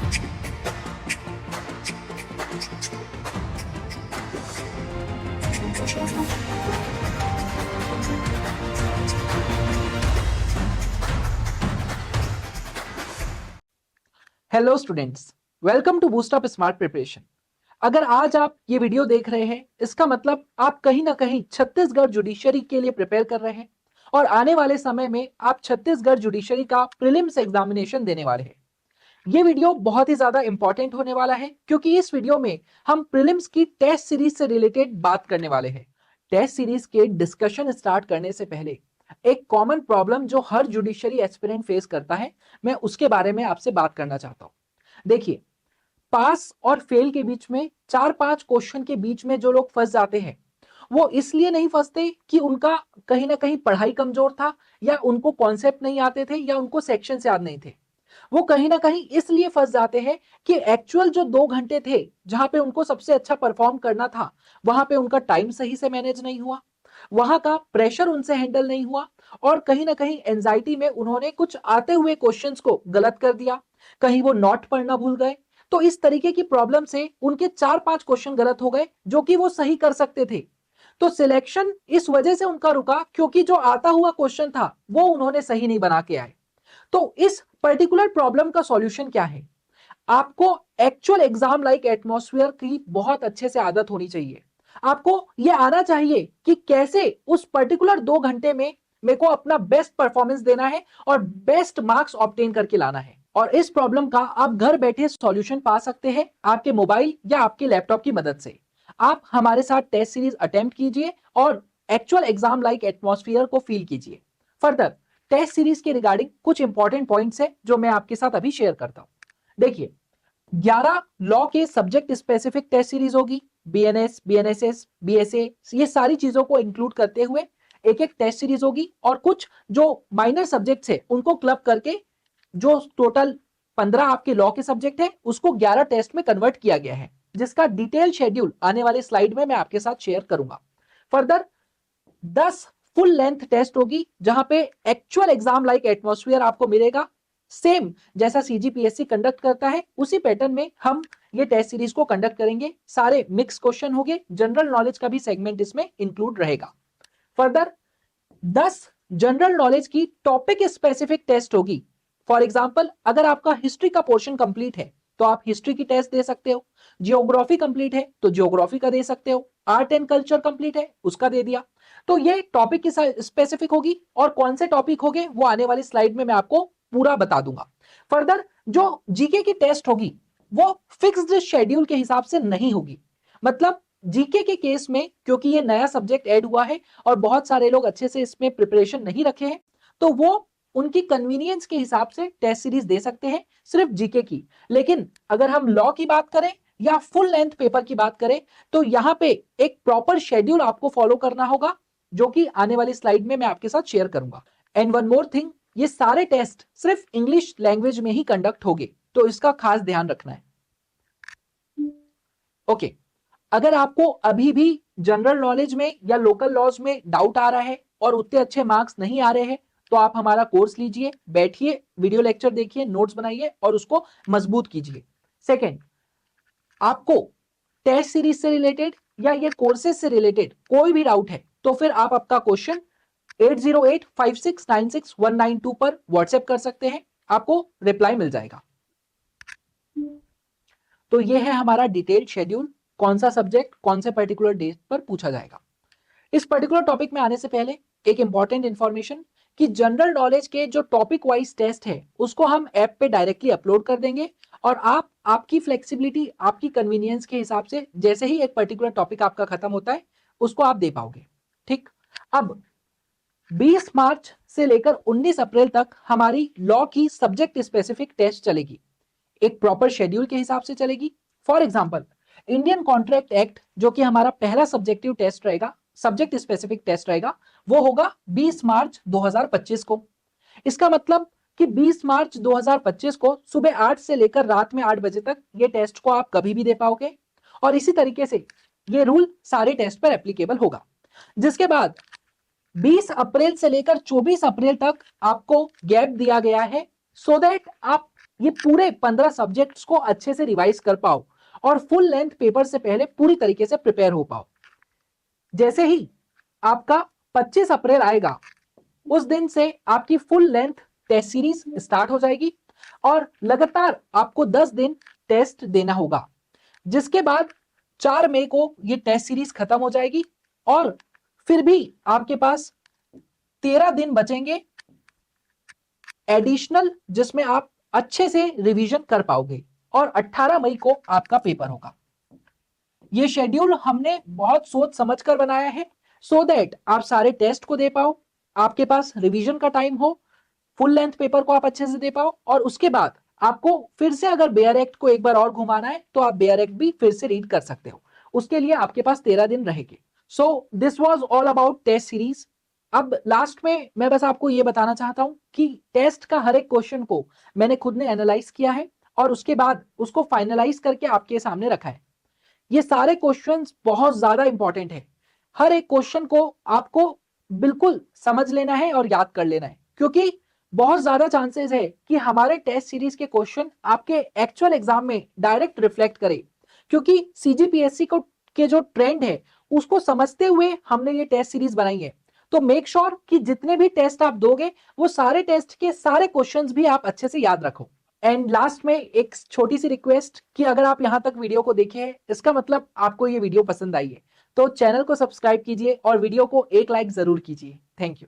Hello students, welcome to boost up smart preparation. अगर आज आप ये वीडियो देख रहे हैं, इसका मतलब आप कहीं ना कहीं छत्तीसगढ़ जुडिशरी के लिए प्रिपेयर कर रहे हैं और आने वाले समय में आप छत्तीसगढ़ जुडिशरी का प्रीलिम्स एग्जामिनेशन देने वाले हैं। ये वीडियो बहुत ही ज्यादा इंपॉर्टेंट होने वाला है क्योंकि इस वीडियो में हम प्रीलिम्स की टेस्ट सीरीज से रिलेटेड बात करने वाले हैं। टेस्ट सीरीज के डिस्कशन स्टार्ट करने से पहले एक कॉमन प्रॉब्लम जो हर जुडिशरी एस्पिरेंट फेस करता है, मैं उसके बारे में आपसे बात करना चाहता हूं। देखिए, पास और फेल के बीच में 4-5 क्वेश्चन के बीच में जो लोग फंस जाते हैं, वो इसलिए नहीं फंसते कि उनका कहीं ना कहीं पढ़ाई कमजोर था या उनको कॉन्सेप्ट नहीं आते थे या उनको सेक्शन याद नहीं थे। वो कहीं ना कहीं इसलिए फंस जाते हैं कि एक्चुअल जो 2 घंटे थे जहां पे उनको सबसे अच्छा परफॉर्म करना था, वहां पे उनका टाइम सही से मैनेज नहीं हुआ, वहां का प्रेशर उनसे हैंडल नहीं हुआ और कहीं ना कहीं एंजाइटी में उन्होंने कुछ आते हुए क्वेश्चंस को गलत कर दिया, कहीं वो नोट पढ़ना भूल गए। तो इस तरीके की प्रॉब्लम से उनके 4-5 क्वेश्चन गलत हो गए जो कि वो सही कर सकते थे। तो सिलेक्शन इस वजह से उनका रुका क्योंकि जो आता हुआ क्वेश्चन था वो उन्होंने सही नहीं बना के आए। तो इस पर्टिकुलर प्रॉब्लम का सॉल्यूशन क्या है? आपको एक्चुअल एग्जाम लाइक एटमॉस्फेयर की बहुत अच्छे से आदत होनी चाहिए। आपको यह आना चाहिए कि कैसे उस पर्टिकुलर 2 घंटे में मेरे को अपना बेस्ट परफॉर्मेंस देना है और बेस्ट मार्क्स ऑब्टेन करके लाना है। और इस प्रॉब्लम का आप घर बैठे सॉल्यूशन पा सकते हैं आपके मोबाइल या आपके लैपटॉप की मदद से। आप हमारे साथ टेस्ट सीरीज अटेम्प्ट कीजिए और एक्चुअल एग्जाम लाइक एटमॉस्फेयर को फील कीजिए। फर्दर टेस्ट सीरीज के रिगार्डिंग कुछ इंपॉर्टेंट पॉइंट्स है जो मैं आपके साथ अभी शेयर करता हूं। देखिए, 11 लॉ के सब्जेक्ट स्पेसिफिक टेस्ट सीरीज होगी। बीएनएस, बीएनएसएस, बीएसए, ये सारी चीजों को इंक्लूड करते हुए एक एक टेस्ट सीरीज होगी और कुछ जो माइनर सब्जेक्ट्स है उनको क्लब करके जो टोटल 15 आपके लॉ के सब्जेक्ट है उसको 11 टेस्ट में कन्वर्ट किया गया है, जिसका डिटेल शेड्यूल आने वाले स्लाइड में मैं आपके साथ शेयर करूंगा। फर्दर 10 फुल लेंथ टेस्ट होगी जहां पे एक्चुअल एग्जाम लाइक एटमॉस्फेयर आपको मिलेगा। सेम जैसा सीजीपीएससी कंडक्ट करता है उसी पैटर्न में हम ये टेस्ट सीरीज को कंडक्ट करेंगे। सारे मिक्स क्वेश्चन होंगे, जनरल नॉलेज का भी सेगमेंट इसमें इंक्लूड रहेगा। फर्दर 10 जनरल नॉलेज की टॉपिक स्पेसिफिक टेस्ट होगी। फॉर एग्जाम्पल, अगर आपका हिस्ट्री का पोर्शन कंप्लीट है तो आप हिस्ट्री की टेस्ट दे सकते हो, जियोग्राफी कंप्लीट है तो जियोग्राफी का दे सकते हो, आर्ट एंड कल्चर कंप्लीट है उसका दे दिया। तो ये टॉपिक की स्पेसिफिक होगी और कौन से टॉपिक होंगे वो आने वाली स्लाइड में मैं आपको पूरा बता दूंगा। फर्दर जो जीके की टेस्ट होगी वो फिक्स्ड शेड्यूल के हिसाब से नहीं होगी। मतलब जीके के केस में क्योंकि ये नया सब्जेक्ट ऐड हुआ है और बहुत सारे लोग अच्छे से इसमें प्रिपरेशन नहीं रखे हैं, तो वो उनकी कन्वीनियंस के हिसाब से टेस्ट सीरीज दे सकते हैं सिर्फ जीके की। लेकिन अगर हम लॉ की बात करें या फुल लेंथ पेपर की बात करें तो यहां पे एक प्रॉपर शेड्यूल आपको फॉलो करना होगा जो कि आने वाली स्लाइड में मैं आपके साथ शेयर करूंगा। एंड वन मोर थिंग, ये सारे टेस्ट सिर्फ इंग्लिश लैंग्वेज में ही कंडक्ट होंगे, तो इसका खास ध्यान रखना है। ओके, अगर आपको अभी भी जनरल नॉलेज में या लोकल लॉज में डाउट आ रहा है और उतने अच्छे मार्क्स नहीं आ रहे हैं तो आप हमारा कोर्स लीजिए, बैठिए, वीडियो लेक्चर देखिए, नोट्स बनाइए और उसको मजबूत कीजिए। सेकेंड, आपको टेस्ट सीरीज से रिलेटेड या ये कोर्सेज से रिलेटेड कोई भी डाउट है तो फिर आप आपका क्वेश्चन 8085696192 पर व्हाट्सएप कर सकते हैं, आपको रिप्लाई मिल जाएगा। तो ये है हमारा डिटेल्ड शेड्यूल, कौन सा सब्जेक्ट कौन से पर्टिकुलर डेट पर पूछा जाएगा। इस पर्टिकुलर टॉपिक में आने से पहले एक इंपॉर्टेंट इंफॉर्मेशन कि जनरल नॉलेज के जो टॉपिक वाइज टेस्ट है उसको हम ऐप पे डायरेक्टली अपलोड कर देंगे और आप आपकी फ्लेक्सिबिलिटी, आपकी कन्वीनियंस के हिसाब से जैसे ही एक पर्टिकुलर टॉपिक आपका खत्म होता है उसको आप दे पाओगे। ठीक, अब 20 मार्च से लेकर 19 अप्रैल तक हमारी लॉ की सब्जेक्ट स्पेसिफिक टेस्ट चलेगी, एक प्रॉपर शेड्यूल के हिसाब से चलेगी। For example, Indian contract act जो कि हमारा पहला सब्जेक्टिव टेस्ट रहेगा, सब्जेक्ट स्पेसिफिक टेस्ट रहेगा, वो होगा 20 मार्च 2025 को। इसका मतलब कि 20 मार्च 2025 को सुबह 8 से लेकर रात में 8 बजे तक ये टेस्ट को आप कभी भी दे पाओगे और इसी तरीके से ये रूल सारे टेस्ट पर एप्लीकेबल होगा। जिसके बाद 20 अप्रैल से लेकर 24 अप्रैल तक आपको गैप दिया गया है सो दैट आप ये पूरे 15 सब्जेक्ट्स को अच्छे से रिवाइज कर पाओ और फुल लेंथ पेपर से पहले पूरी तरीके से प्रिपेयर हो पाओ। जैसे ही आपका 25 अप्रैल आएगा, उस दिन से आपकी full length test series start हो जाएगी और लगातार आपको 10 दिन टेस्ट देना होगा, जिसके बाद 4 मई को ये टेस्ट सीरीज खत्म हो जाएगी और फिर भी आपके पास 13 दिन बचेंगे एडिशनल, जिसमें आप अच्छे से रिवीजन कर पाओगे और 18 मई को आपका पेपर होगा। ये शेड्यूल हमने बहुत सोच समझ कर बनाया है सो दैट आप सारे टेस्ट को दे पाओ, आपके पास रिवीजन का टाइम हो, फुल लेंथ पेपर को आप अच्छे से दे पाओ और उसके बाद आपको फिर से अगर बेयर एक्ट को एक बार और घुमाना है तो आप बेयर एक्ट भी फिर से रीड कर सकते हो। उसके लिए आपके पास 13 दिन रहेंगे। So this was all about test series. अब लास्ट में मैं बस आपको ये बताना चाहता हूं कि टेस्ट का हर एक क्वेश्चन को मैंने खुद ने एनालाइज किया है और उसके बाद उसको फाइनलाइज करके आपके सामने रखा है। ये सारे क्वेश्चंस बहुत ज्यादा इंपॉर्टेंट है। हर एक क्वेश्चन को आपको बिल्कुल समझ लेना है और याद कर लेना है, क्योंकि बहुत ज्यादा चांसेस है कि हमारे टेस्ट सीरीज के क्वेश्चन आपके एक्चुअल एग्जाम में डायरेक्ट रिफ्लेक्ट करे, क्योंकि सीजीपीएससी को के जो ट्रेंड है उसको समझते हुए हमने ये टेस्ट सीरीज बनाई है। तो मेक श्योर कि जितने भी टेस्ट आप दोगे वो सारे टेस्ट के सारे क्वेश्चंस भी आप अच्छे से याद रखो। एंड लास्ट में एक छोटी सी रिक्वेस्ट कि अगर आप यहां तक वीडियो को देखे हैं, इसका मतलब आपको ये वीडियो पसंद आई है, तो चैनल को सब्सक्राइब कीजिए और वीडियो को एक लाइक जरूर कीजिए। Thank you.